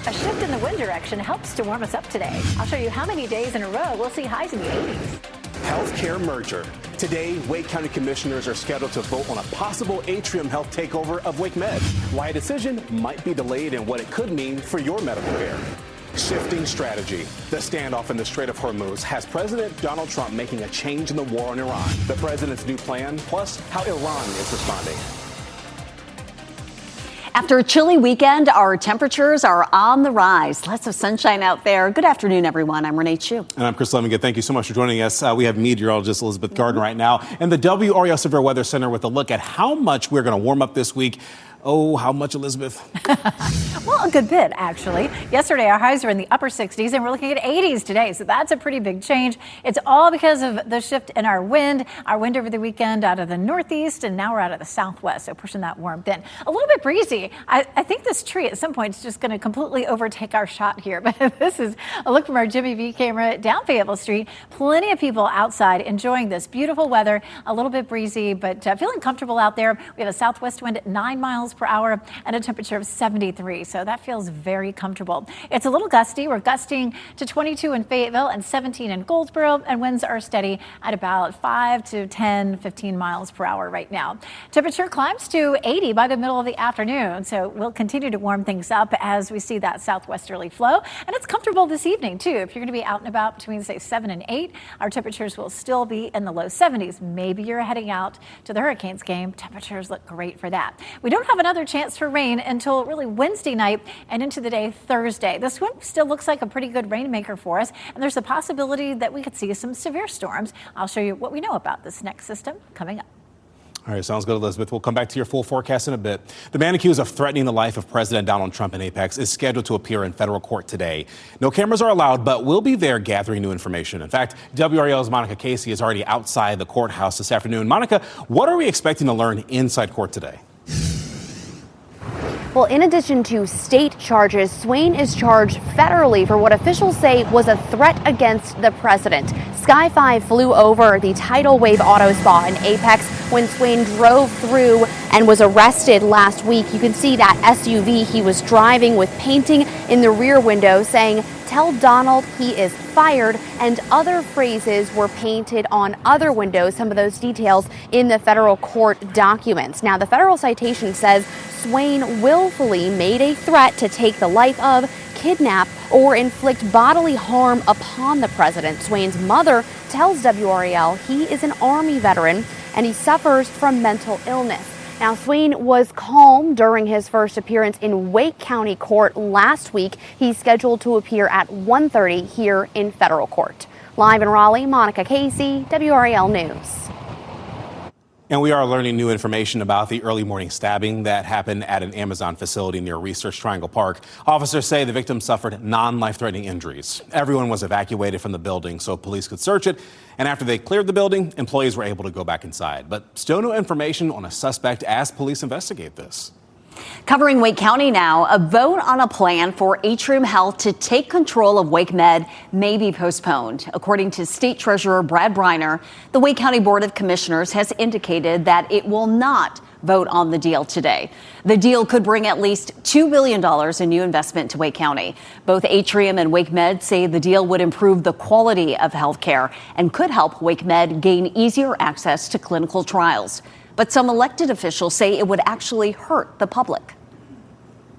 A shift in the wind direction helps to warm us up today. I'll show you how many days in a row we'll see highs in the 80s. Healthcare merger. Today, Wake County commissioners are scheduled to vote on a possible Atrium Health takeover of Wake Med. Why a decision might be delayed and what it could mean for your medical care. Shifting strategy. The standoff in the Strait of Hormuz has President Donald Trump making a change in the war on Iran. The president's new plan, plus how Iran is responding. After a chilly weekend, our temperatures are on the rise. Lots of sunshine out there. Good afternoon, everyone. I'm Renee Chu. And I'm Chris Levingood. Thank you so much for joining us. We have meteorologist Elizabeth Gardner right now and the WRAL Severe Weather Center with a look at how much we're going to warm up this week. Oh, how much, Elizabeth? Well, a good bit, actually. Yesterday, our highs were in the upper 60s, and we're looking at 80s today. So that's a pretty big change. It's all because of the shift in our wind. Our wind over the weekend out of the northeast, and now we're out of the southwest, so pushing that warmth in. A little bit breezy. I think this tree at some point is just going to completely overtake our shot here. But this is a look from our Jimmy V camera down Fayetteville Street. Plenty of people outside enjoying this beautiful weather. A little bit breezy, but feeling comfortable out there. We have a southwest wind at 9 miles per hour and a temperature of 73. So that feels very comfortable. It's a little gusty. We're gusting to 22 in Fayetteville and 17 in Goldsboro, and winds are steady at about 5 to 10, 15 miles per hour right now. Temperature climbs to 80 by the middle of the afternoon. So we'll continue to warm things up as we see that southwesterly flow. And it's comfortable this evening, too. If you're going to be out and about between, say, 7 and 8, our temperatures will still be in the low 70s. Maybe you're heading out to the Hurricanes game. Temperatures look great for that. We don't have another chance for rain until really Wednesday night and into the day Thursday. This one still looks like a pretty good rainmaker for us, and there's a possibility that we could see some severe storms. I'll show you what we know about this next system coming up. All right, sounds good, Elizabeth. We'll come back to your full forecast in a bit. The man accused of threatening the life of President Donald Trump in Apex is scheduled to appear in federal court today. No cameras are allowed, but we'll be there gathering new information. In fact, WRAL's Monica Casey is already outside the courthouse this afternoon. Monica, what are we expecting to learn inside court today? Well, in addition to state charges, Swain is charged federally for what officials say was a threat against the president. Sky 5 flew over the Tidal Wave Auto Spa in Apex when Swain drove through and was arrested last week. You can see that SUV he was driving with painting in the rear window saying, "Tell Donald he is fired," and other phrases were painted on other windows, some of those details in the federal court documents. Now, the federal citation says Swain willfully made a threat to take the life of, kidnap, or inflict bodily harm upon the president. Swain's mother tells WRAL he is an Army veteran and he suffers from mental illness. Now, Swain was calm during his first appearance in Wake County Court last week. He's scheduled to appear at 1:30 here in federal court. Live in Raleigh, Monica Casey, WRAL News. And we are learning new information about the early morning stabbing that happened at an Amazon facility near Research Triangle Park. Officers say the victim suffered non-life-threatening injuries. Everyone was evacuated from the building so police could search it. And after they cleared the building, employees were able to go back inside. But still no information on a suspect as police investigate this. Covering Wake County now, a vote on a plan for Atrium Health to take control of Wake Med may be postponed. According to State Treasurer Brad Briner, the Wake County Board of Commissioners has indicated that it will not vote on the deal today. The deal could bring at least $2 billion in new investment to Wake County. Both Atrium and Wake Med say the deal would improve the quality of health care and could help Wake Med gain easier access to clinical trials. But some elected officials say it would actually hurt the public.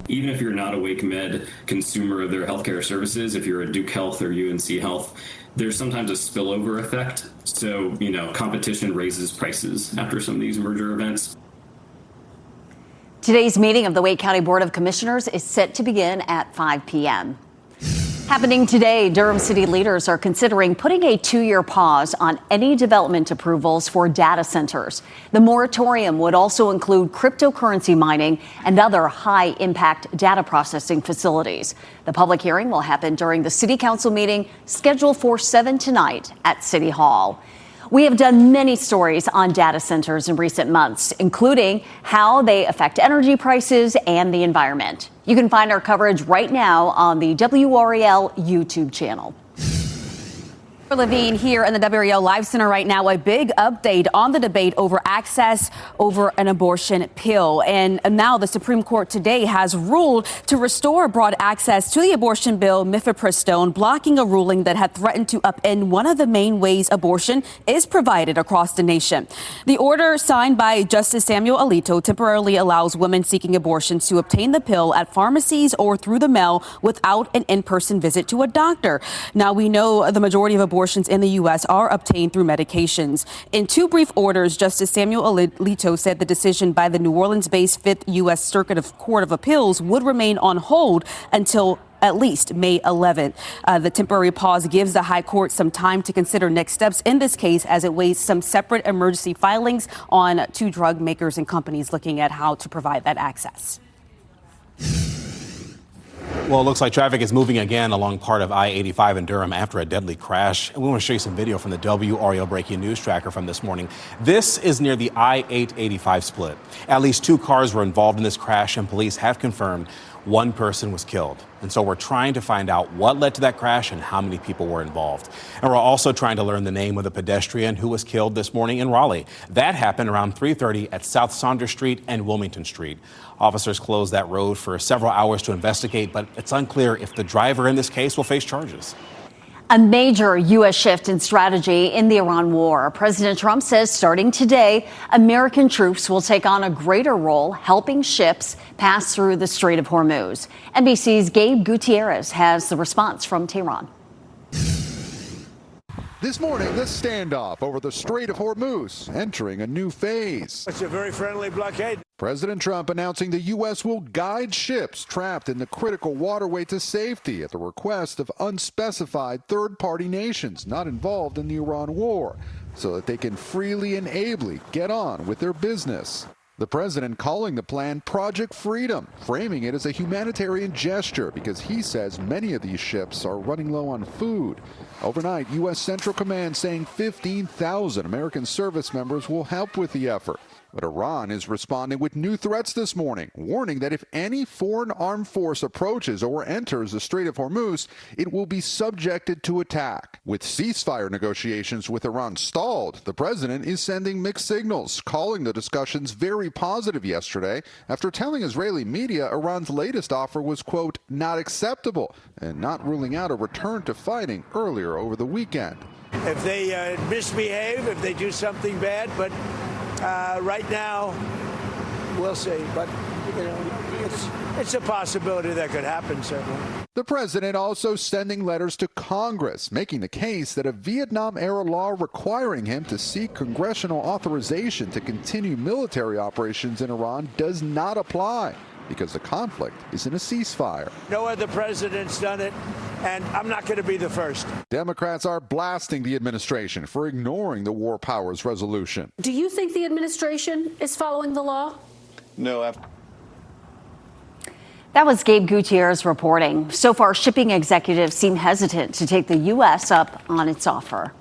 Even if you're not a Wake Med consumer of their healthcare services, if you're a Duke Health or UNC Health, there's sometimes a spillover effect. So, competition raises prices after some of these merger events. Today's meeting of the Wake County Board of Commissioners is set to begin at 5 p.m. Happening today, Durham City leaders are considering putting a 2-year pause on any development approvals for data centers. The moratorium would also include cryptocurrency mining and other high-impact data processing facilities. The public hearing will happen during the City Council meeting scheduled for 7 tonight at City Hall. We have done many stories on data centers in recent months, including how they affect energy prices and the environment. You can find our coverage right now on the WRAL YouTube channel. Levine here in the WRAL Live Center right now. A big update on the debate over access over an abortion pill. And now the Supreme Court today has ruled to restore broad access to the abortion bill, mifepristone, blocking a ruling that had threatened to upend one of the main ways abortion is provided across the nation. The order signed by Justice Samuel Alito temporarily allows women seeking abortions to obtain the pill at pharmacies or through the mail without an in-person visit to a doctor. Now, we know the majority of abortions in the U.S. are obtained through medications. In two brief orders, Justice Samuel Alito said the decision by the New Orleans-based 5th U.S. Circuit Court of Appeals would remain on hold until at least May 11th. The temporary pause gives the High Court some time to consider next steps in this case as it weighs some separate emergency filings on two drug makers and companies looking at how to provide that access. Well, it looks like traffic is moving again along part of I-85 in Durham after a deadly crash. And we want to show you some video from the WRAL Breaking News Tracker from this morning. This is near the I-885 split. At least two cars were involved in this crash, and police have confirmed one person was killed. And so we're trying to find out what led to that crash and how many people were involved. And we're also trying to learn the name of the pedestrian who was killed this morning in Raleigh. That happened around 3:30 at South Saunders Street and Wilmington Street. Officers closed that road for several hours to investigate, but it's unclear if the driver in this case will face charges. A major U.S. shift in strategy in the Iran war. President Trump says starting today, American troops will take on a greater role helping ships pass through the Strait of Hormuz. NBC's Gabe Gutierrez has the response from Tehran. This morning, the standoff over the Strait of Hormuz entering a new phase. It's a very friendly blockade. President Trump announcing the U.S. will guide ships trapped in the critical waterway to safety at the request of unspecified third-party nations not involved in the Iran war, so that they can freely and ably get on with their business. The president calling the plan Project Freedom, framing it as a humanitarian gesture because he says many of these ships are running low on food. Overnight, U.S. Central Command saying 15,000 American service members will help with the effort. But Iran is responding with new threats this morning, warning that if any foreign armed force approaches or enters the Strait of Hormuz, it will be subjected to attack. With ceasefire negotiations with Iran stalled, the president is sending mixed signals, calling the discussions very positive yesterday after telling Israeli media Iran's latest offer was, quote, not acceptable, and not ruling out a return to fighting earlier over the weekend. If they misbehave, if they do something bad, but right now, we'll see. But you know, it's a possibility that could happen, certainly. The president also sending letters to Congress, making the case that a Vietnam-era law requiring him to seek congressional authorization to continue military operations in Iran does not apply because the conflict is in a ceasefire. No other president's done it, and I'm not going to be the first. Democrats are blasting the administration for ignoring the war powers resolution. Do you think the administration is following the law? No. That was Gabe Gutierrez reporting. So far, shipping executives seem hesitant to take the U.S. up on its offer.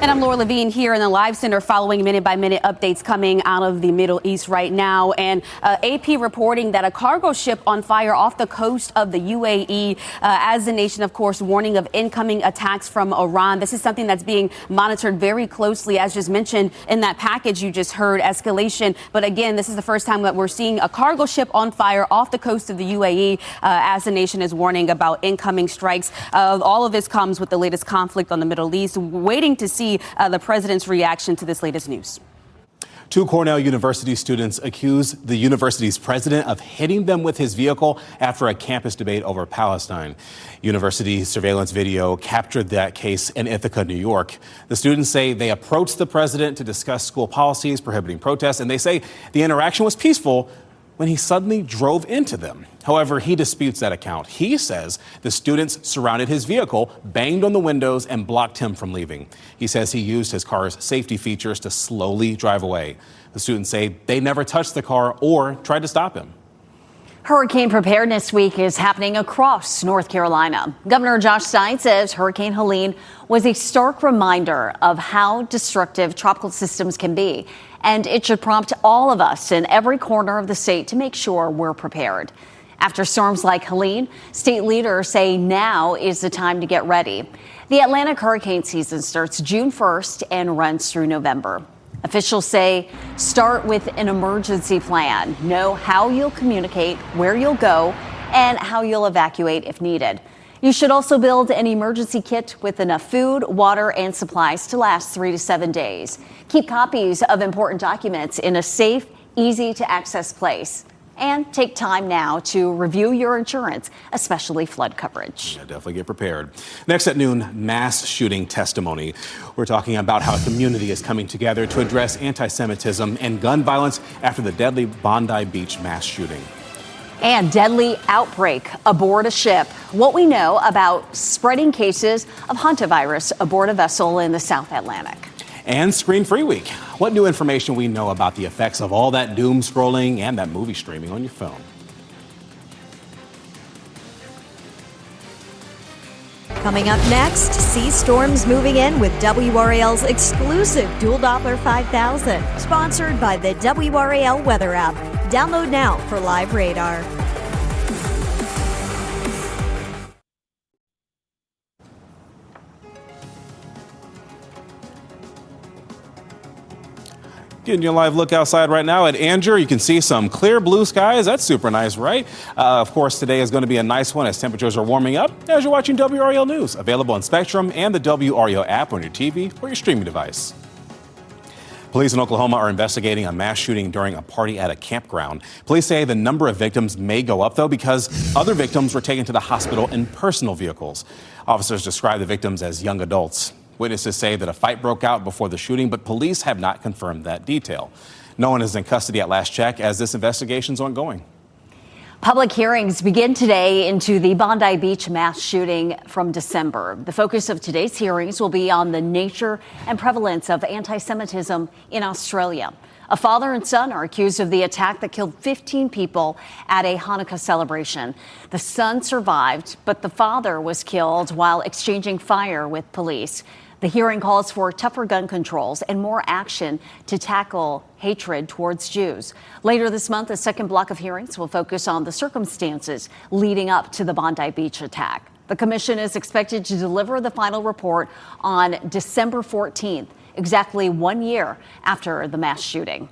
And I'm Laura Levine here in the Live Center following minute-by-minute updates coming out of the Middle East right now. And AP reporting that a cargo ship on fire off the coast of the UAE as the nation, of course, warning of incoming attacks from Iran. This is something that's being monitored very closely, as just mentioned in that package you just heard, escalation. But again, this is the first time that we're seeing a cargo ship on fire off the coast of the UAE as the nation is warning about incoming strikes. All of this comes with the latest conflict on the Middle East, waiting to see the president's reaction to this latest news. Two Cornell University students accuse the university's president of hitting them with his vehicle after a campus debate over Palestine. University surveillance video captured that case in Ithaca, New York. The students say they approached the president to discuss school policies prohibiting protests, and they say the interaction was peaceful when he suddenly drove into them. However, he disputes that account. He says the students surrounded his vehicle, banged on the windows, and blocked him from leaving. He says he used his car's safety features to slowly drive away. The students say they never touched the car or tried to stop him. Hurricane Preparedness Week is happening across North Carolina. Governor Josh Stein says Hurricane Helene was a stark reminder of how destructive tropical systems can be, and it should prompt all of us in every corner of the state to make sure we're prepared. After storms like Helene, state leaders say now is the time to get ready. The Atlantic hurricane season starts June 1st and runs through November. Officials say start with an emergency plan. Know how you'll communicate, where you'll go, and how you'll evacuate if needed. You should also build an emergency kit with enough food, water, and supplies to last 3 to 7 days. Keep copies of important documents in a safe, easy to access place. And take time now to review your insurance, especially flood coverage. Yeah, definitely get prepared. Next at noon, mass shooting testimony. We're talking about how a community is coming together to address anti-Semitism and gun violence after the deadly Bondi Beach mass shooting. And deadly outbreak aboard a ship. What we know about spreading cases of hantavirus aboard a vessel in the South Atlantic. And Screen-Free Week. What new information we know about the effects of all that doom scrolling and that movie streaming on your phone? Coming up next, sea storms moving in with WRAL's exclusive Dual Doppler 5000, sponsored by the WRAL Weather app. Download now for live radar. Getting your live look outside right now at Anger. You can see some clear blue skies. That's super nice, right? Of course, today is going to be a nice one as temperatures are warming up as you're watching WRAL News. Available on Spectrum and the WRAL app on your TV or your streaming device. Police in Oklahoma are investigating a mass shooting during a party at a campground. Police say the number of victims may go up, though, because other victims were taken to the hospital in personal vehicles. Officers describe the victims as young adults. Witnesses say that a fight broke out before the shooting, but police have not confirmed that detail. No one is in custody at last check as this investigation is ongoing. Public hearings begin today into the Bondi Beach mass shooting from December. The focus of today's hearings will be on the nature and prevalence of anti-Semitism in Australia. A father and son are accused of the attack that killed 15 people at a Hanukkah celebration. The son survived, but the father was killed while exchanging fire with police. The hearing calls for tougher gun controls and more action to tackle hatred towards Jews. Later this month, a second block of hearings will focus on the circumstances leading up to the Bondi Beach attack. The commission is expected to deliver the final report on December 14th, exactly 1 year after the mass shooting.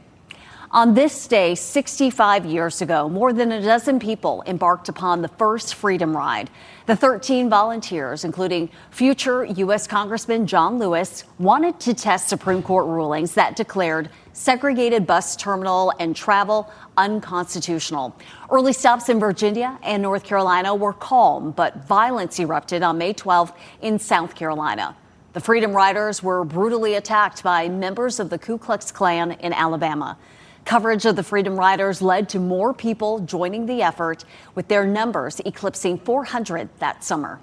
On this day, 65 years ago, more than a dozen people embarked upon the first Freedom Ride. The 13 volunteers, including future U.S. Congressman John Lewis, wanted to test Supreme Court rulings that declared segregated bus terminal and travel unconstitutional. Early stops in Virginia and North Carolina were calm, but violence erupted on May 12th in South Carolina. The Freedom Riders were brutally attacked by members of the Ku Klux Klan in Alabama. Coverage of the Freedom Riders led to more people joining the effort, with their numbers eclipsing 400 that summer.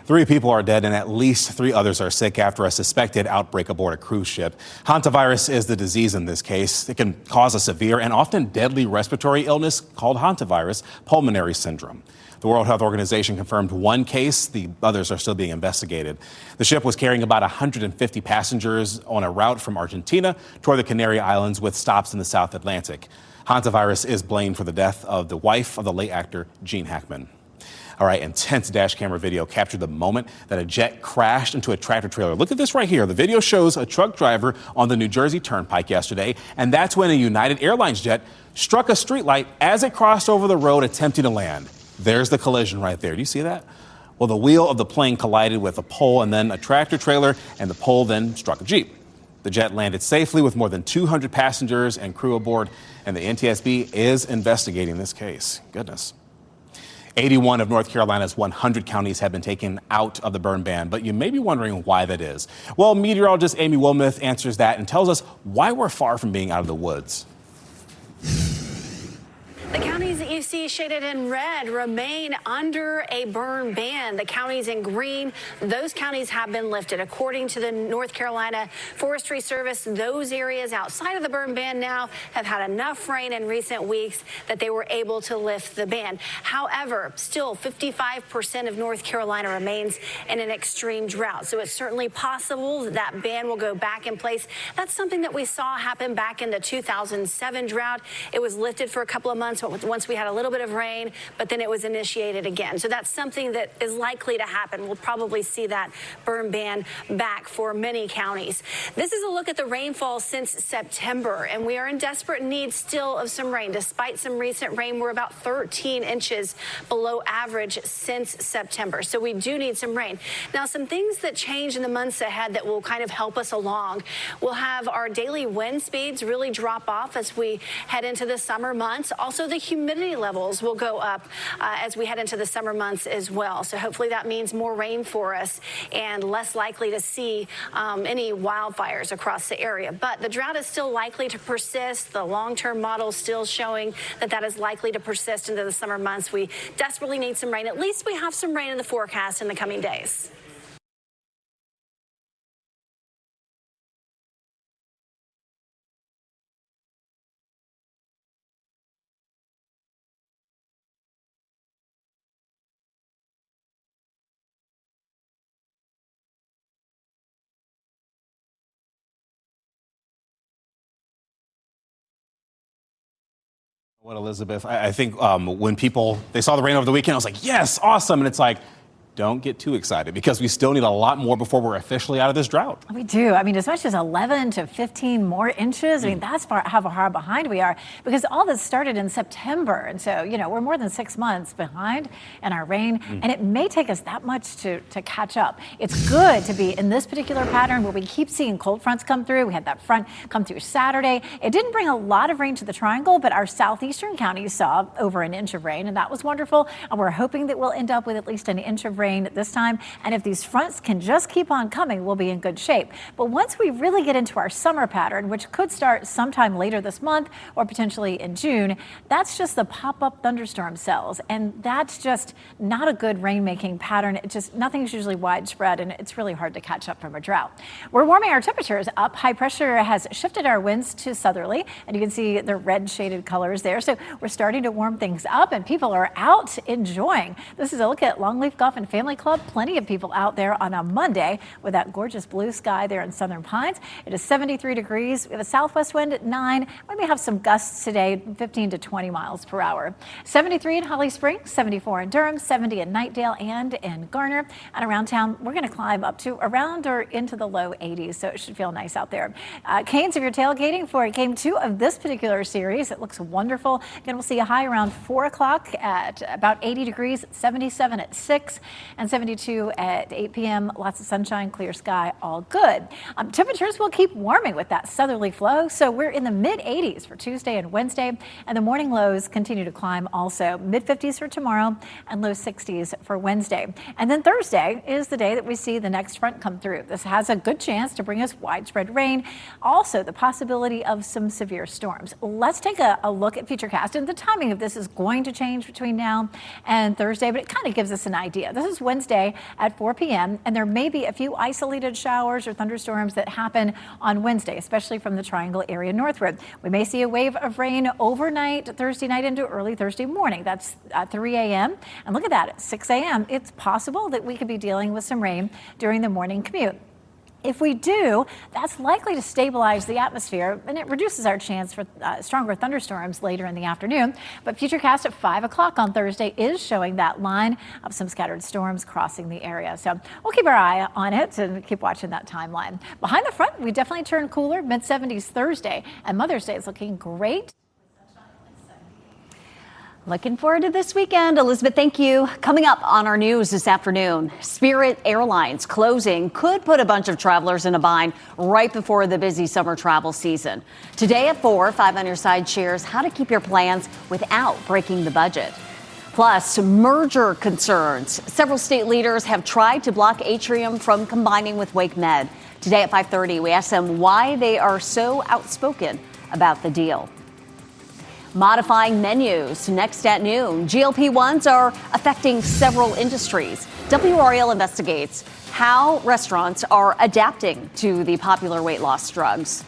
3 people are dead and at least 3 others are sick after a suspected outbreak aboard a cruise ship. Hantavirus is the disease in this case. It can cause a severe and often deadly respiratory illness called hantavirus pulmonary syndrome. The World Health Organization confirmed 1 case. The others are still being investigated. The ship was carrying about 150 passengers on a route from Argentina toward the Canary Islands with stops in the South Atlantic. Hantavirus is blamed for the death of the wife of the late actor Gene Hackman. All right, intense dash camera video captured the moment that a jet crashed into a tractor trailer. Look at this right here. The video shows a truck driver on the New Jersey Turnpike yesterday, and that's when a United Airlines jet struck a streetlight as it crossed over the road attempting to land. There's the collision right there. Do you see that? Well, the wheel of the plane collided with a pole and then a tractor trailer, and the pole then struck a Jeep. The jet landed safely with more than 200 passengers and crew aboard, and the NTSB is investigating this case. Goodness. 81 of North Carolina's 100 counties have been taken out of the burn ban, but you may be wondering why that is. Well, meteorologist Amy Wilmoth answers that and tells us why we're far from being out of the woods. The counties that you see shaded in red remain under a burn ban. The counties in green, those counties have been lifted. According to the North Carolina Forestry Service, those areas outside of the burn ban now have had enough rain in recent weeks that they were able to lift the ban. However, still 55% of North Carolina remains in an extreme drought. So it's certainly possible that that ban will go back in place. That's something that we saw happen back in the 2007 drought. It was lifted for a couple of months, but once we had a little bit of rain, but then it was initiated again. So that's something that is likely to happen. We'll probably see that burn ban back for many counties. This is a look at the rainfall since September, and we are in desperate need still of some rain. Despite some recent rain, we're about 13 inches below average since September. So we do need some rain. Now, some things that change in the months ahead that will kind of help us along. We'll have our daily wind speeds really drop off as we head into the summer months. Also, the humidity levels will go up as we head into the summer months as well. So hopefully that means more rain for us and less likely to see any wildfires across the area. But the drought is still likely to persist. The long-term model is still showing that that is likely to persist into the summer months. We desperately need some rain. At least we have some rain in the forecast in the coming days. What, Elizabeth? I think when people, they saw the rain over the weekend, I was like, yes, awesome. And it's like, don't get too excited because we still need a lot more before we're officially out of this drought. We do. I mean, as much as 11 to 15 more inches. I mean, that's how far behind we are because all this started in September. And so, we're more than 6 months behind in our rain. And it may take us that much to catch up. It's good to be in this particular pattern where we keep seeing cold fronts come through. We had that front come through Saturday. It didn't bring a lot of rain to the triangle, but our southeastern counties saw over an inch of rain, and that was wonderful. And we're hoping that we'll end up with at least an inch of rain this time. And if these fronts can just keep on coming, we'll be in good shape. But once we really get into our summer pattern, which could start sometime later this month or potentially in June, that's just the pop-up thunderstorm cells. And that's just not a good rain-making pattern. Nothing's usually widespread, and it's really hard to catch up from a drought. We're warming our temperatures up. High pressure has shifted our winds to southerly, and you can see the red shaded colors there. So we're starting to warm things up, and people are out enjoying. This is a look at Longleaf Golf and Family Club. Plenty of people out there on a Monday with that gorgeous blue sky there in Southern Pines. It is 73 degrees. We have a southwest wind at 9. We may have some gusts today, 15 to 20 miles per hour. 73 in Holly Springs, 74 in Durham, 70 in Knightdale and in Garner. And around town, we're going to climb up to around or into the low 80s, so it should feel nice out there. Canes, if you're tailgating for game 2 of this particular series, it looks wonderful. Again, we'll see a high around 4 o'clock at about 80 degrees, 77 at 6, and 72 at 8 p.m. Lots of sunshine, clear sky, all good. Temperatures will keep warming with that southerly flow, so we're in the mid-80s for Tuesday and Wednesday, and the morning lows continue to climb also. Mid-50s for tomorrow and low 60s for Wednesday. And then Thursday is the day that we see the next front come through. This has a good chance to bring us widespread rain. Also, the possibility of some severe storms. Let's take a look at Futurecast, and the timing of this is going to change between now and Thursday, but it kind of gives us an idea. This is Wednesday at 4 p.m., and there may be a few isolated showers or thunderstorms that happen on Wednesday, especially from the Triangle area northward. We may see a wave of rain overnight, Thursday night into early Thursday morning. That's 3 a.m. And look at that, at 6 a.m., it's possible that we could be dealing with some rain during the morning commute. If we do, that's likely to stabilize the atmosphere, and it reduces our chance for stronger thunderstorms later in the afternoon. But Futurecast at 5 o'clock on Thursday is showing that line of some scattered storms crossing the area. So we'll keep our eye on it and keep watching that timeline. Behind the front, we definitely turn cooler, mid-70s Thursday, and Mother's Day is looking great. Looking forward to this weekend. Elizabeth, thank you. Coming up on our news this afternoon, Spirit Airlines closing could put a bunch of travelers in a bind right before the busy summer travel season. Today at 4, 5 on your side shares how to keep your plans without breaking the budget. Plus, merger concerns. Several state leaders have tried to block Atrium from combining with Wake Med. Today at 5:30, we ask them why they are so outspoken about the deal. Modifying menus next at noon. GLP-1s are affecting several industries. WRAL investigates how restaurants are adapting to the popular weight loss drugs.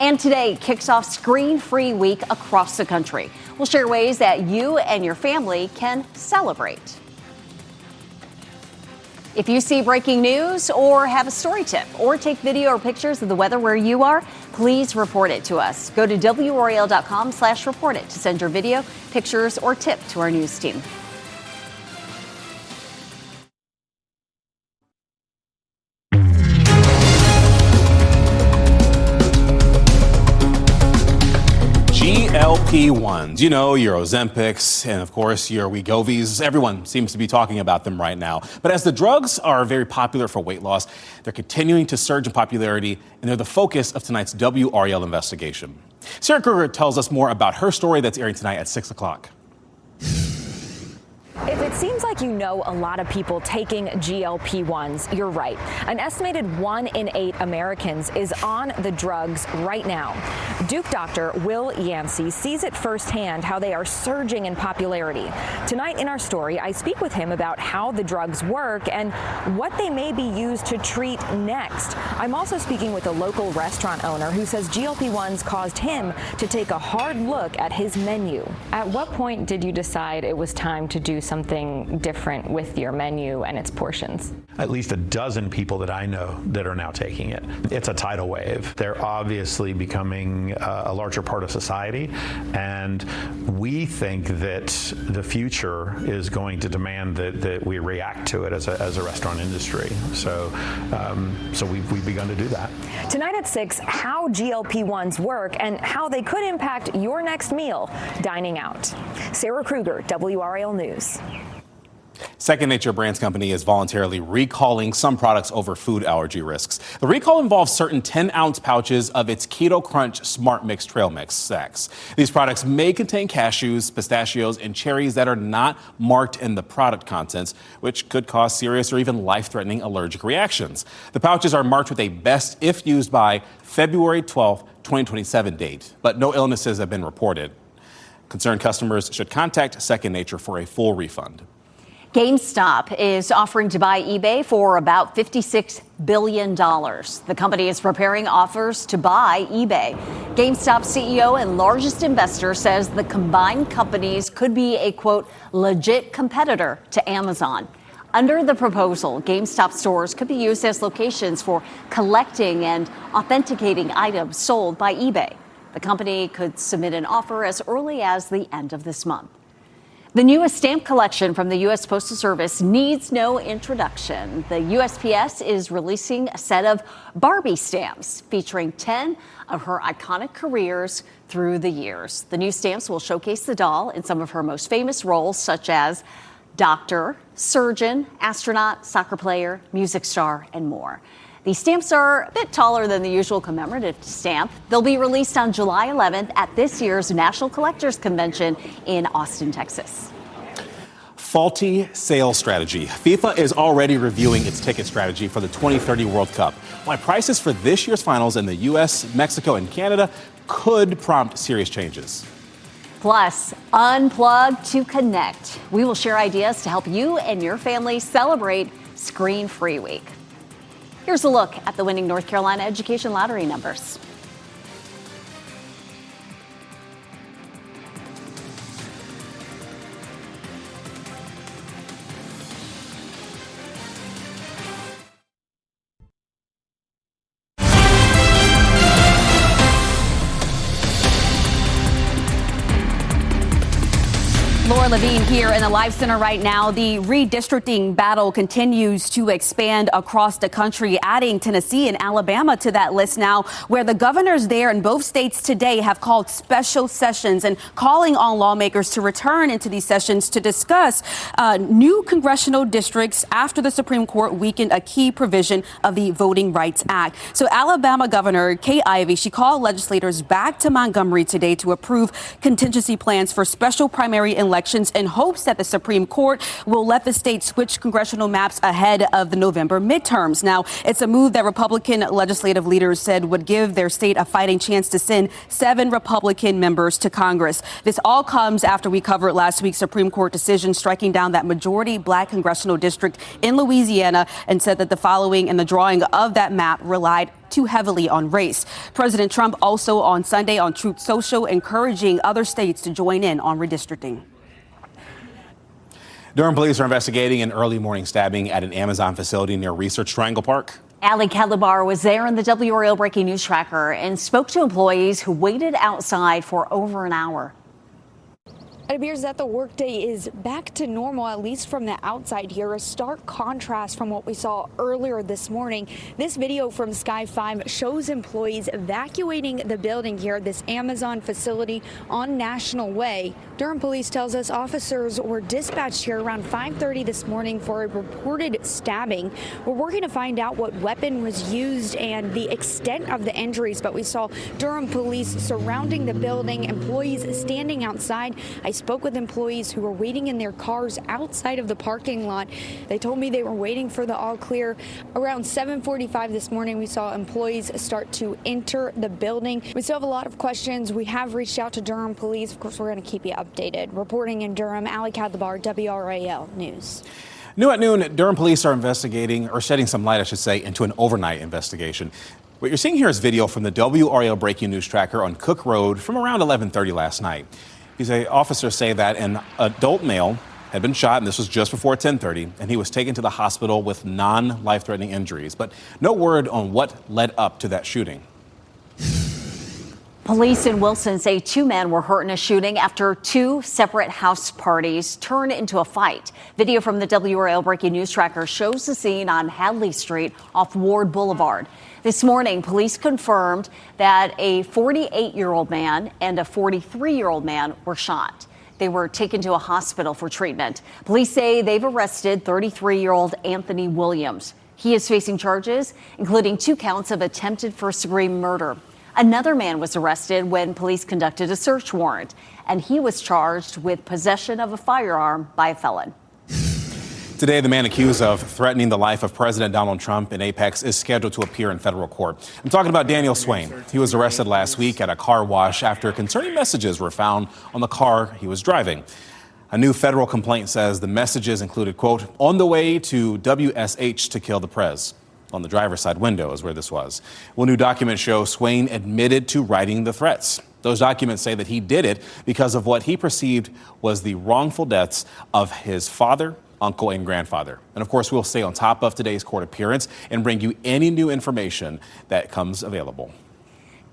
And today kicks off Screen-Free Week across the country. We'll share ways that you and your family can celebrate. If you see breaking news or have a story tip or take video or pictures of the weather where you are, please report it to us. Go to WRAL.com/report it to send your video, pictures, or tip to our news team. GLP-1s, you know, your Ozempics and, of course, your Wegovy's. Everyone seems to be talking about them right now. But as the drugs are very popular for weight loss, they're continuing to surge in popularity, and they're the focus of tonight's WRAL investigation. Sarah Kruger tells us more about her story that's airing tonight at 6 o'clock. If it seems like you know a lot of people taking GLP-1s, you're right. An estimated 1 in 8 Americans is on the drugs right now. Duke doctor Will Yancey sees it firsthand how they are surging in popularity. Tonight in our story, I speak with him about how the drugs work and what they may be used to treat next. I'm also speaking with a local restaurant owner who says GLP-1s caused him to take a hard look at his menu. At what point did you decide it was time to do something different with your menu and its portions? At least a dozen people that I know that are now taking it. It's a tidal wave. They're obviously becoming a larger part of society, and we think that the future is going to demand that we react to it as a restaurant industry. So we've begun to do that. Tonight at 6, how GLP-1s work and how they could impact your next meal dining out. Sarah Kruger, WRAL News. Second Nature Brands Company is voluntarily recalling some products over food allergy risks. The recall involves certain 10-ounce pouches of its Keto Crunch Smart Mix Trail Mix snacks. These products may contain cashews, pistachios, and cherries that are not marked in the product contents, which could cause serious or even life-threatening allergic reactions. The pouches are marked with a best if used by February 12, 2027 date, but no illnesses have been reported. Concerned customers should contact Second Nature for a full refund. GameStop is offering to buy eBay for about $56 billion. The company is preparing offers to buy eBay. GameStop CEO and largest investor says the combined companies could be a, quote, legit competitor to Amazon. Under the proposal, GameStop stores could be used as locations for collecting and authenticating items sold by eBay. The company could submit an offer as early as the end of this month. The newest stamp collection from the U.S. Postal Service needs no introduction. The USPS is releasing a set of Barbie stamps featuring 10 of her iconic careers through the years. The new stamps will showcase the doll in some of her most famous roles, such as doctor, surgeon, astronaut, soccer player, music star, and more. These stamps are a bit taller than the usual commemorative stamp. They'll be released on July 11th at this year's National Collectors Convention in Austin, Texas. Faulty sales strategy. FIFA is already reviewing its ticket strategy for the 2030 World Cup. Why prices for this year's finals in the U.S., Mexico, and Canada could prompt serious changes. Plus, unplug to connect. We will share ideas to help you and your family celebrate Screen-Free Week. Here's a look at the winning North Carolina Education Lottery numbers. Laura Levine here in the Live Center right now. The redistricting battle continues to expand across the country, adding Tennessee and Alabama to that list now, where the governors there in both states today have called special sessions and calling on lawmakers to return into these sessions to discuss new congressional districts after the Supreme Court weakened a key provision of the Voting Rights Act. So Alabama Governor Kay Ivey, she called legislators back to Montgomery today to approve contingency plans for special primary elections in hopes that the Supreme Court will let the state switch congressional maps ahead of the November midterms. Now, it's a move that Republican legislative leaders said would give their state a fighting chance to send 7 Republican members to Congress. This all comes after we covered last week's Supreme Court decision striking down that majority black congressional district in Louisiana and said that the following and the drawing of that map relied too heavily on race. President Trump also on Sunday on Truth Social encouraging other states to join in on redistricting. Durham police are investigating an early morning stabbing at an Amazon facility near Research Triangle Park. Ali Kadlabar was there in the WRAL Breaking News Tracker and spoke to employees who waited outside for over an hour. It appears that the workday is back to normal, at least from the outside here, a stark contrast from what we saw earlier this morning. This video from Sky 5 shows employees evacuating the building here at this Amazon facility on National Way. Durham police tells us officers were dispatched here around 5:30 this morning for a reported stabbing. We're working to find out what weapon was used and the extent of the injuries, but we saw Durham police surrounding the building, employees standing outside. I spoke with employees who were waiting in their cars outside of the parking lot. They told me they were waiting for the all clear. Around 7:45 this morning, we saw employees start to enter the building. We still have a lot of questions. We have reached out to Durham police. Of course, we're going to keep you updated. Reporting in Durham, Ali Kadlabar, WRAL News. New at noon, Durham police are investigating, or shedding some light, I should say, into an overnight investigation. What you're seeing here is video from the WRAL Breaking News Tracker on Cook Road from around 11:30 last night. Officers say that an adult male had been shot, and this was just before 10:30, and he was taken to the hospital with non-life-threatening injuries. But no word on what led up to that shooting. Police in Wilson say 2 men were hurt in a shooting after 2 separate house parties turned into a fight. Video from the WRAL Breaking News Tracker shows the scene on Hadley Street off Ward Boulevard. This morning, police confirmed that a 48-year-old man and a 43-year-old man were shot. They were taken to a hospital for treatment. Police say they've arrested 33-year-old Anthony Williams. He is facing charges, including 2 counts of attempted first-degree murder. Another man was arrested when police conducted a search warrant, and he was charged with possession of a firearm by a felon. Today, the man accused of threatening the life of President Donald Trump in Apex is scheduled to appear in federal court. I'm talking about Daniel Swain. He was arrested last week at a car wash after concerning messages were found on the car he was driving. A new federal complaint says the messages included, quote, "on the way to WSH to kill the prez." On the driver's side window is where this was. Well, new documents show Swain admitted to writing the threats. Those documents say that he did it because of what he perceived was the wrongful deaths of his father, uncle, and grandfather. And of course, we'll stay on top of today's court appearance and bring you any new information that comes available.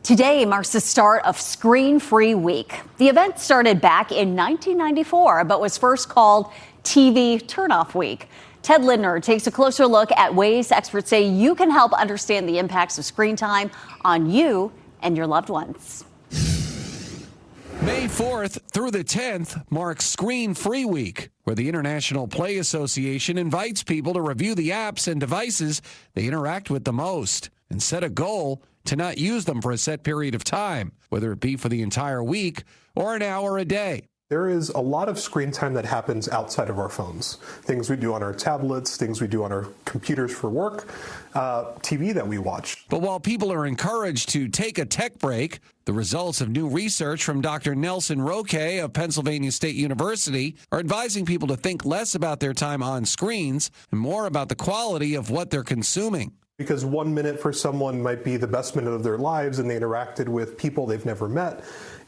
Today marks the start of Screen Free Week. The event started back in 1994, but was first called TV Turnoff Week. Ted Lindner takes a closer look at ways experts say you can help understand the impacts of screen time on you and your loved ones. May 4th through the 10th marks Screen Free Week, where the International Play Association invites people to review the apps and devices they interact with the most and set a goal to not use them for a set period of time, whether it be for the entire week or an hour a day. There is a lot of screen time that happens outside of our phones. Things we do on our tablets, things we do on our computers for work, TV that we watch. But while people are encouraged to take a tech break, the results of new research from Dr. Nelson Roque of Pennsylvania State University are advising people to think less about their time on screens and more about the quality of what they're consuming. Because 1 minute for someone might be the best minute of their lives and they interacted with people they've never met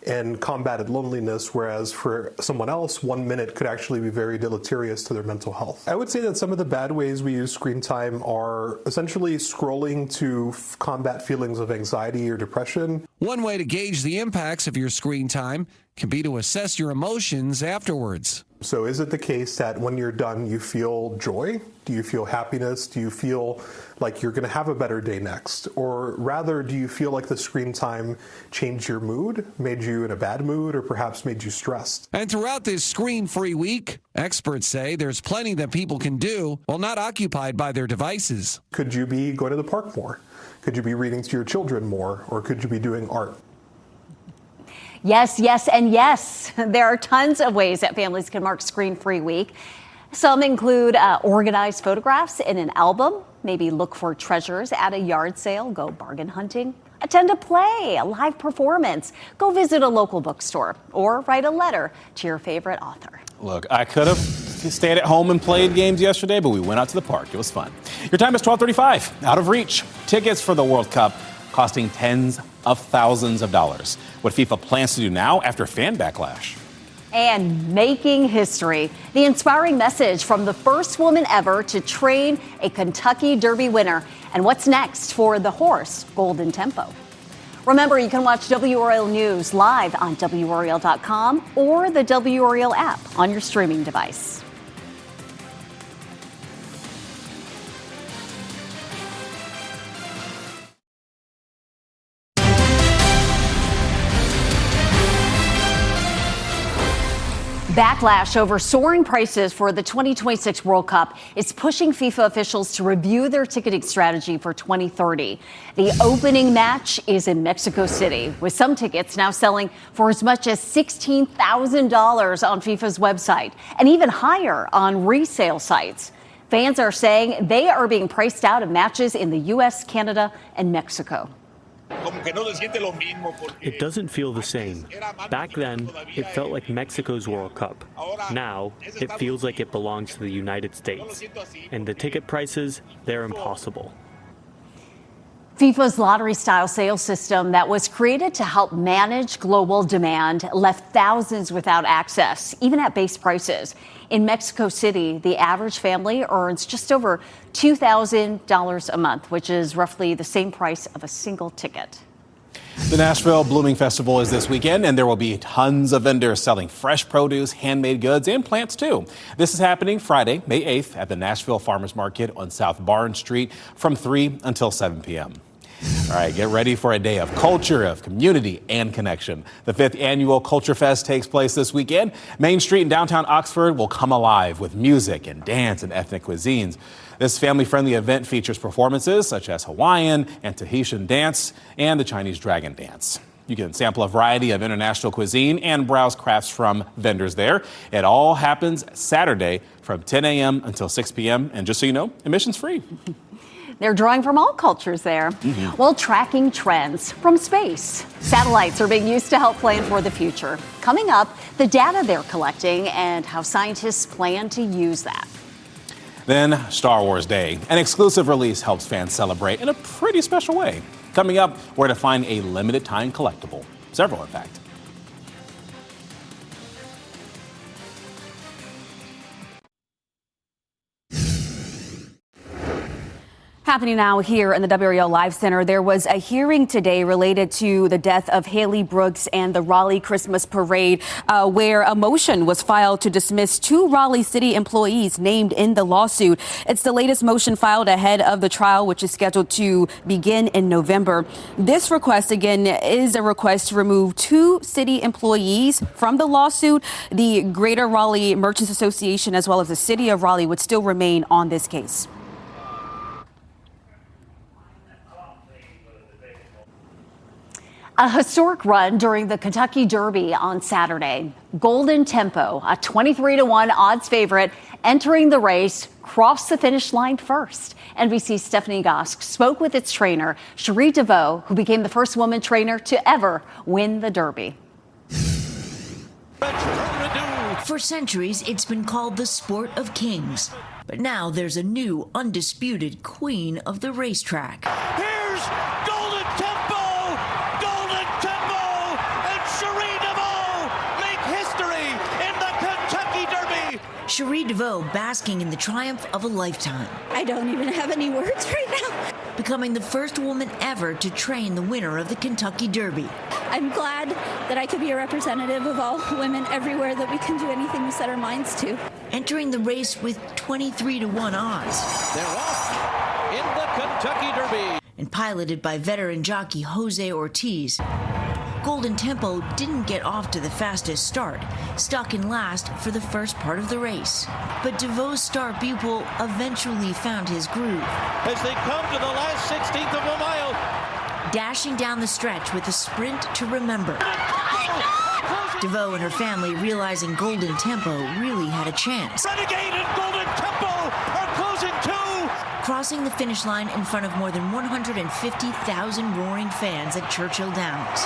and combated loneliness, whereas for someone else, 1 minute could actually be very deleterious to their mental health. I would say that some of the bad ways we use screen time are essentially scrolling to combat feelings of anxiety or depression. One way to gauge the impacts of your screen time can be to assess your emotions afterwards. So is it the case that when you're done, you feel joy? Do you feel happiness? Do you feel like you're going to have a better day next? Or rather, do you feel like the screen time changed your mood, made you in a bad mood, or perhaps made you stressed? And throughout this screen-free week, experts say there's plenty that people can do while not occupied by their devices. Could you be going to the park more? Could you be reading to your children more? Or could you be doing art? Yes, yes, and yes. There are tons of ways that families can mark Screen-Free Week. Some include organized photographs in an album, maybe look for treasures at a yard sale, go bargain hunting, attend a play, a live performance, go visit a local bookstore, or write a letter to your favorite author. Look, I could have stayed at home and played games yesterday, but we went out to the park. It was fun. Your time is 12:35. Out of reach. Tickets for the World Cup costing tens of thousands of dollars. What FIFA plans to do now after fan backlash. And making history. The inspiring message from the first woman ever to train a Kentucky Derby winner. And what's next for the horse, Golden Tempo? Remember, you can watch WRAL News live on WRAL.com or the WRAL app on your streaming device. Backlash over soaring prices for the 2026 World Cup is pushing FIFA officials to review their ticketing strategy for 2030. The opening match is in Mexico City, with some tickets now selling for as much as $16,000 on FIFA's website, and even higher on resale sites. Fans are saying they are being priced out of matches in the U.S., Canada, and Mexico. It doesn't feel the same. Back then, it felt like Mexico's World Cup. Now, it feels like it belongs to the United States. And the ticket prices, they're impossible. FIFA's lottery-style sales system that was created to help manage global demand left thousands without access, even at base prices. In Mexico City, the average family earns just over $2,000 a month, which is roughly the same price of a single ticket. The Nashville Blooming Festival is this weekend, and there will be tons of vendors selling fresh produce, handmade goods, and plants, too. This is happening Friday, May 8th, at the Nashville Farmers Market on South Barnes Street from 3 until 7 p.m. All right, get ready for a day of culture, of community, and connection. The 5th annual Culture Fest takes place this weekend. Main Street in downtown Oxford will come alive with music and dance and ethnic cuisines. This family-friendly event features performances such as Hawaiian and Tahitian dance and the Chinese dragon dance. You can sample a variety of international cuisine and browse crafts from vendors there. It all happens Saturday from 10 a.m. until 6 p.m. And just so you know, admission's free. They're drawing from all cultures there. Well, tracking trends from space. Satellites are being used to help plan for the future. Coming up, the data they're collecting and how scientists plan to use that. Then Star Wars Day. An exclusive release helps fans celebrate in a pretty special way. Coming up, where to find a limited time collectible. Several, in fact. Happening now here in the WRAL Live Center, there was a hearing today related to the death of Haley Brooks and the Raleigh Christmas Parade, where a motion was filed to dismiss 2 Raleigh City employees named in the lawsuit. It's the latest motion filed ahead of the trial, which is scheduled to begin in November. This request, again, is a request to remove 2 city employees from the lawsuit. The Greater Raleigh Merchants Association, as well as the city of Raleigh, would still remain on this case. A historic run during the Kentucky Derby on Saturday. Golden Tempo, a 23-1 odds favorite, entering the race, crossed the finish line first. NBC's Stephanie Gosk spoke with its trainer, Cherie DeVoe, who became the first woman trainer to ever win the Derby. For centuries, it's been called the sport of kings. But now there's a new, undisputed queen of the racetrack. Here's Golden Tempo! Golden Tempo and Cherie DeVoe make history in the Kentucky Derby! Cherie DeVoe basking in the triumph of a lifetime. I don't even have any words right now. Becoming the first woman ever to train the winner of the Kentucky Derby. I'm glad that I could be a representative of all women everywhere, that we can do anything we set our minds to. Entering the race with 23-1 odds. They're off in the Kentucky Derby. And piloted by veteran jockey Jose Ortiz. Golden Tempo didn't get off to the fastest start, stuck in last for the first part of the race. But DeVoe's star pupil eventually found his groove. As they come to the last 16th of a mile. Dashing down the stretch with a sprint to remember. DeVoe and her family realizing Golden Tempo really had a chance. Renegade and Golden Tempo are closing too. Crossing the finish line in front of more than 150,000 roaring fans at Churchill Downs.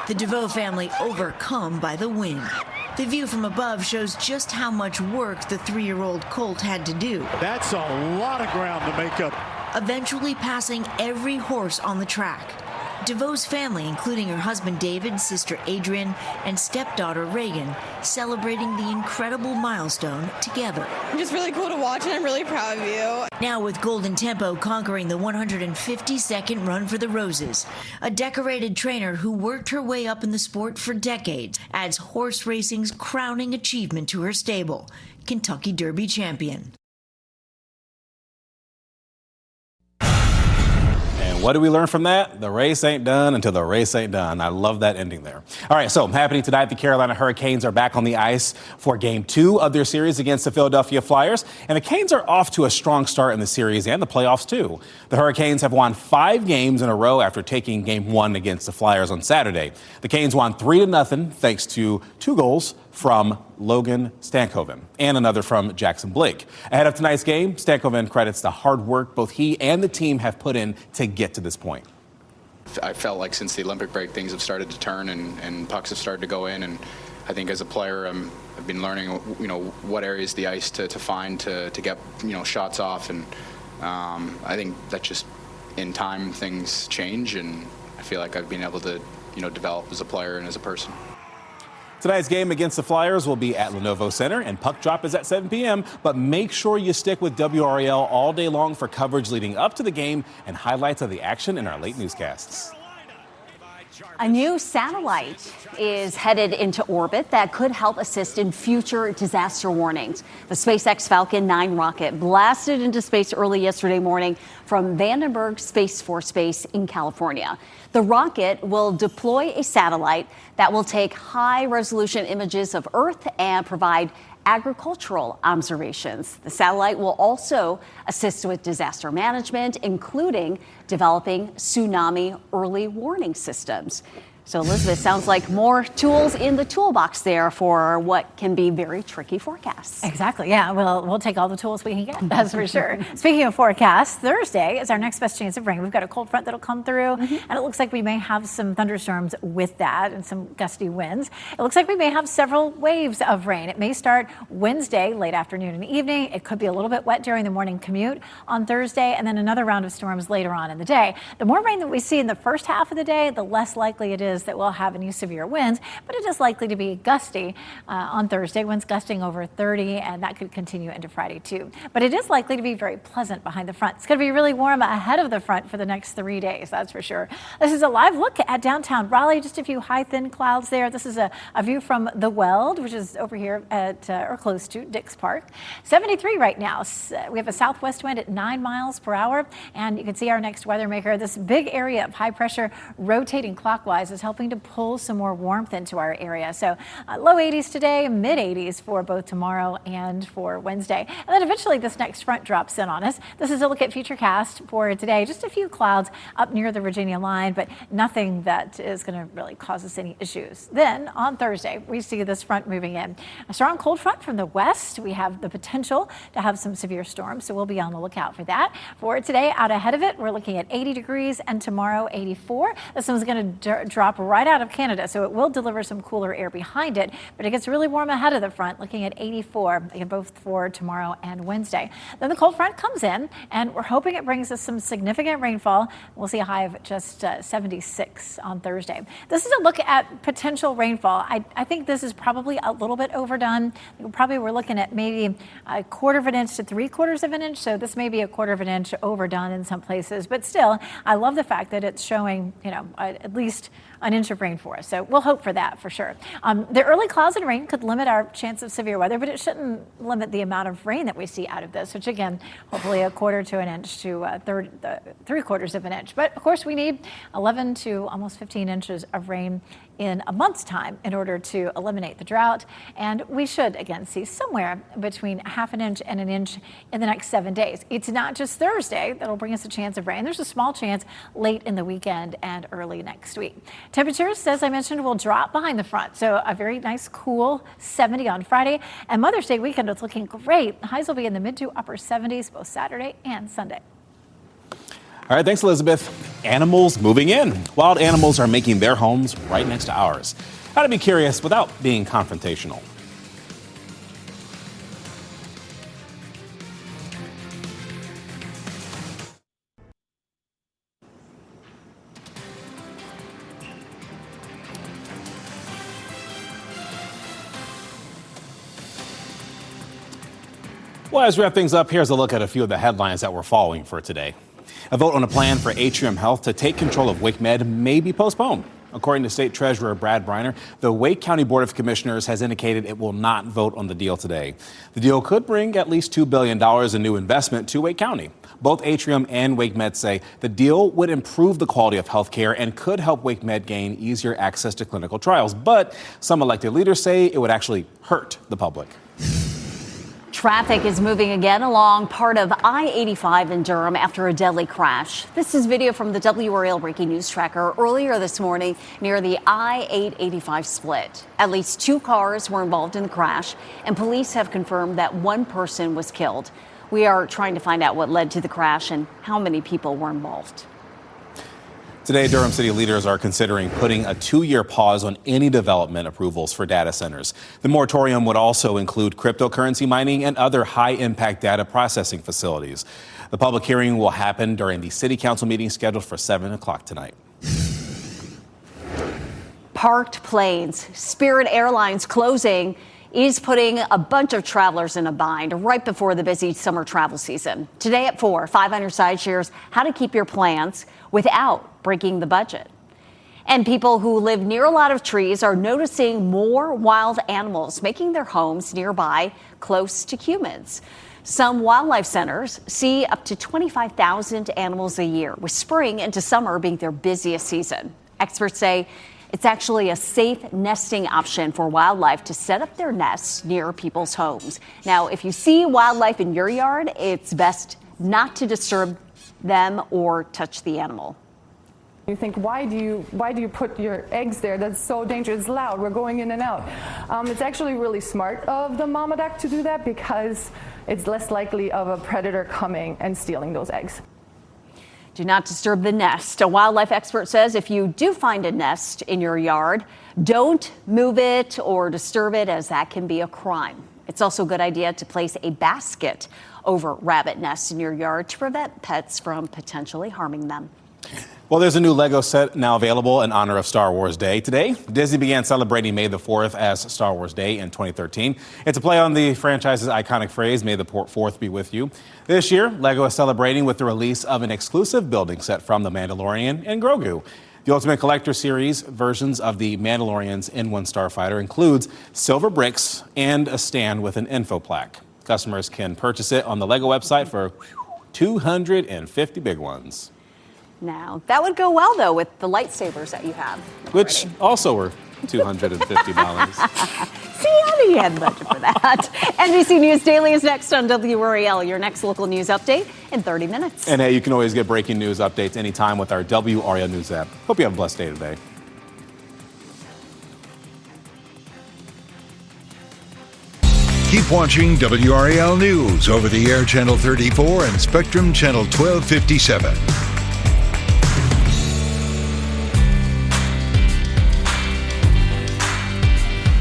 The DeVoe family overcome by the win. The view from above shows just how much work the 3-year-old colt had to do. That's a lot of ground to make up. Eventually passing every horse on the track. DeVoe's family, including her husband David, sister Adrian, and stepdaughter Reagan, celebrating the incredible milestone together. Just really cool to watch, and I'm really proud of you. Now with Golden Tempo conquering the 152nd Run for the Roses, a decorated trainer who worked her way up in the sport for decades adds horse racing's crowning achievement to her stable, Kentucky Derby champion. And what do we learn from that? The race ain't done until the race ain't done. I love that ending there. All right, so happening tonight, the Carolina Hurricanes are back on the ice for Game 2 of their series against the Philadelphia Flyers. And the Canes are off to a strong start in the series and the playoffs, too. The Hurricanes have won 5 games in a row after taking Game 1 against the Flyers on Saturday. The Canes won 3-0 thanks to 2 goals from Logan Stankoven and another from Jackson Blake. Ahead of tonight's game, Stankoven credits the hard work both he and the team have put in to get to this point. I felt like since the Olympic break, things have started to turn and pucks have started to go in. And I think as a player, I've been learning, what areas of the ice to find to get, shots off. And I think that just in time things change, and I feel like I've been able to, develop as a player and as a person. Tonight's game against the Flyers will be at Lenovo Center, and puck drop is at 7 p.m. But make sure you stick with WRAL all day long for coverage leading up to the game and highlights of the action in our late newscasts. A new satellite is headed into orbit that could help assist in future disaster warnings. The SpaceX Falcon 9 rocket blasted into space early yesterday morning from Vandenberg Space Force Base in California. The rocket will deploy a satellite that will take high-resolution images of Earth and provide agricultural observations. The satellite will also assist with disaster management, including developing tsunami early warning systems. So, Elizabeth, sounds like more tools in the toolbox there for what can be very tricky forecasts. Exactly. Yeah. Well, we'll take all the tools we can get. That's for sure. Speaking of forecasts, Thursday is our next best chance of rain. We've got a cold front that'll come through, and it looks like we may have some thunderstorms with that and some gusty winds. It looks like we may have several waves of rain. It may start Wednesday, late afternoon and evening. It could be a little bit wet during the morning commute on Thursday, and then another round of storms later on in the day. The more rain that we see in the first half of the day, the less likely it is that we'll have any severe winds, but it is likely to be gusty on Thursday, winds gusting over 30, and that could continue into Friday too. But it is likely to be very pleasant behind the front. It's going to be really warm ahead of the front for the next 3 days, that's for sure. This is a live look at downtown Raleigh, just a few high, thin clouds there. This is a view from the Weld, which is over here at or close to Dix Park. 73 right now. We have a southwest wind at 9 miles per hour, and you can see our next weather maker. This big area of high pressure rotating clockwise is helping to pull some more warmth into our area. So low 80s today, mid 80s for both tomorrow and for Wednesday. And then eventually this next front drops in on us. This is a look at Futurecast for today. Just a few clouds up near the Virginia line, but nothing that is going to really cause us any issues. Then on Thursday, we see this front moving in. A strong cold front from the west. We have the potential to have some severe storms, so we'll be on the lookout for that. For today, out ahead of it, we're looking at 80 degrees and tomorrow 84. This one's going to drop right out of Canada, so it will deliver some cooler air behind it, but it gets really warm ahead of the front, looking at 84, again, both for tomorrow and Wednesday. Then the cold front comes in, and we're hoping it brings us some significant rainfall. We'll see a high of just 76 on Thursday. This is a look at potential rainfall. I think this is probably a little bit overdone. We're looking at maybe a 1/4 inch to 3/4 of an inch, so this may be a 1/4 inch overdone in some places, but still, I love the fact that it's showing, at least an inch of rain for us. So we'll hope for that for sure. The early clouds and rain could limit our chance of severe weather, but it shouldn't limit the amount of rain that we see out of this, which again, hopefully a 1/4 to an inch to 3/4 of an inch. But of course we need 11 to almost 15 inches of rain in a month's time in order to eliminate the drought. And we should again see somewhere between 1/2 inch and an inch in the next 7 days. It's not just Thursday that'll bring us a chance of rain. There's a small chance late in the weekend and early next week. Temperatures, as I mentioned, will drop behind the front. So a very nice cool 70 on Friday, and Mother's Day weekend is looking great. Highs will be in the mid to upper 70s both Saturday and Sunday. All right, thanks, Elizabeth. Animals moving in. Wild animals are making their homes right next to ours. How to be curious without being confrontational. Well, as we wrap things up, here's a look at a few of the headlines that we're following for today. A vote on a plan for Atrium Health to take control of WakeMed may be postponed. According to State Treasurer Brad Briner, the Wake County Board of Commissioners has indicated it will not vote on the deal today. The deal could bring at least $2 billion in new investment to Wake County. Both Atrium and WakeMed say the deal would improve the quality of health care and could help WakeMed gain easier access to clinical trials. But some elected leaders say it would actually hurt the public. Traffic is moving again along part of I-85 in Durham after a deadly crash. This is video from the WRAL Breaking News Tracker earlier this morning near the I-885 split. At least 2 cars were involved in the crash, and police have confirmed that 1 person was killed. We are trying to find out what led to the crash and how many people were involved. Today, Durham City leaders are considering putting a 2-year pause on any development approvals for data centers. The moratorium would also include cryptocurrency mining and other high-impact data processing facilities. The public hearing will happen during the City Council meeting scheduled for 7 o'clock tonight. Parked planes. Spirit Airlines closing is putting a bunch of travelers in a bind right before the busy summer travel season. Today at 4, 500 Side shares how to keep your plans without breaking the budget. And people who live near a lot of trees are noticing more wild animals making their homes nearby, close to humans. Some wildlife centers see up to 25,000 animals a year, with spring into summer being their busiest season. Experts say it's actually a safe nesting option for wildlife to set up their nests near people's homes. Now, if you see wildlife in your yard, it's best not to disturb them or touch the animal. You think, why do you put your eggs there? That's so dangerous. It's loud. We're going in and out. It's actually really smart of the mama duck to do that because it's less likely of a predator coming and stealing those eggs. Do not disturb the nest. A wildlife expert says if you do find a nest in your yard, don't move it or disturb it, as that can be a crime. It's also a good idea to place a basket over rabbit nests in your yard to prevent pets from potentially harming them. Well, there's a new Lego set now available in honor of Star Wars Day. Today, Disney began celebrating May the 4th as Star Wars Day in 2013. It's a play on the franchise's iconic phrase, "May the 4th be with you." This year, Lego is celebrating with the release of an exclusive building set from The Mandalorian and Grogu. The Ultimate Collector Series versions of the Mandalorian's N1 Starfighter includes silver bricks and a stand with an info plaque. Customers can purchase it on the Lego website for 250 big ones. Now, that would go well, though, with the lightsabers that you have. Which also were $250. See, I knew you had the budget for that. NBC News Daily is next on WRAL, your next local news update in 30 minutes. And hey, you can always get breaking news updates anytime with our WRAL News app. Hope you have a blessed day today. Keep watching WRAL News over the air Channel 34 and Spectrum Channel 1257.